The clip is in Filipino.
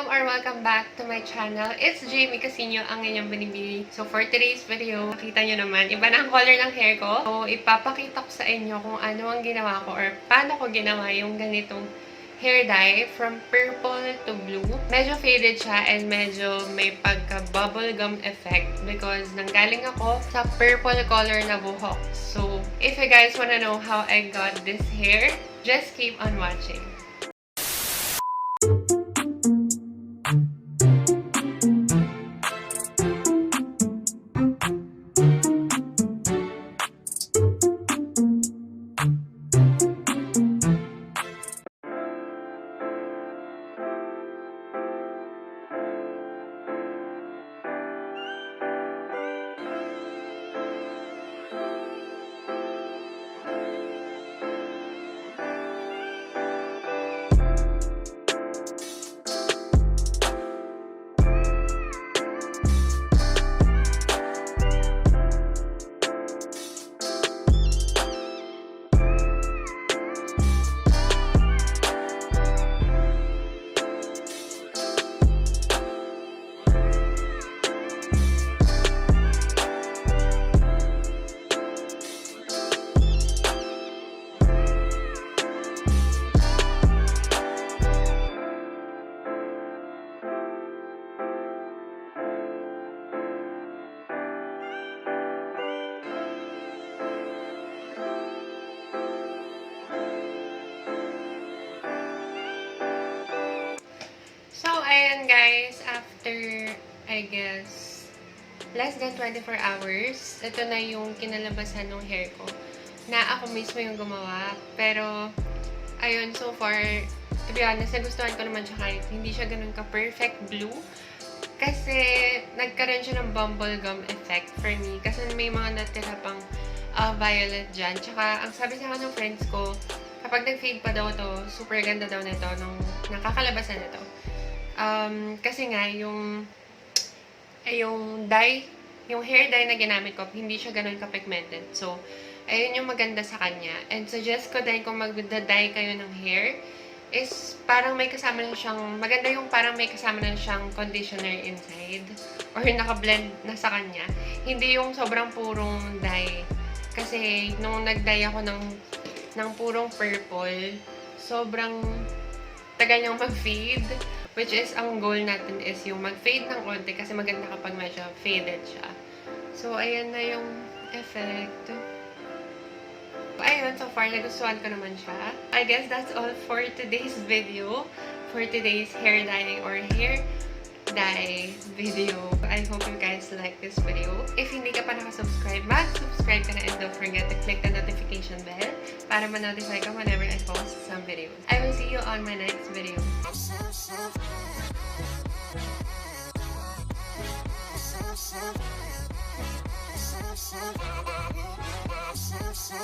welcome back to my channel. It's Jamie Casiño, ang inyong binibili. So for today's video, nakita nyo naman, iba na ang color ng hair ko. So ipapakita ko sa inyo kung ano ang ginawa ko or paano ko ginawa yung ganitong hair dye from purple to blue. Medyo faded siya and medyo may pagka-bubblegum effect because nanggaling ako sa purple color na buhok. So if you guys wanna know how I got this hair, just keep on watching. Ayan guys, after, I guess, less than 24 hours, ito na yung kinalabasan ng hair ko. Na ako mismo yung gumawa. Pero, ayun, so far, to be honest, nagustuhan ko naman siya kahit hindi siya ganun ka-perfect blue. Kasi, nagkaroon siya ng bubblegum effect for me. Kasi may mga natira pang violet dyan. Tsaka, ang sabi sa akin ng friends ko, kapag nag-fade pa daw to, super ganda daw nito nung nakakalabasan nito. Kasi nga, yung dye, yung hair dye na ginamit ko, hindi siya ganun ka-pigmented. So, ayun yung maganda sa kanya. And suggest ko din kung mag-dye kayo ng hair, is parang may kasama na siyang, maganda yung parang may kasama na siyang conditioner inside, or naka-blend na sa kanya. Hindi yung sobrang purong dye. Kasi, nung nag-dye ako ng purong purple, sobrang tagal niyang mag-fade. Which is, ang goal natin is yung mag-fade ng konti kasi maganda kapag medyo faded siya. So, ayan na yung effect. Ayun, so far, nagustuhan ko naman siya. I guess that's all for today's video. For today's hair dye or hair dye video. I hope you guys like this video. If hindi ka pa nakasubscribe, mag-subscribe ka na and don't forget to click the notification bell para ma-notify ka whenever I post some videos. I will see you on my next video. So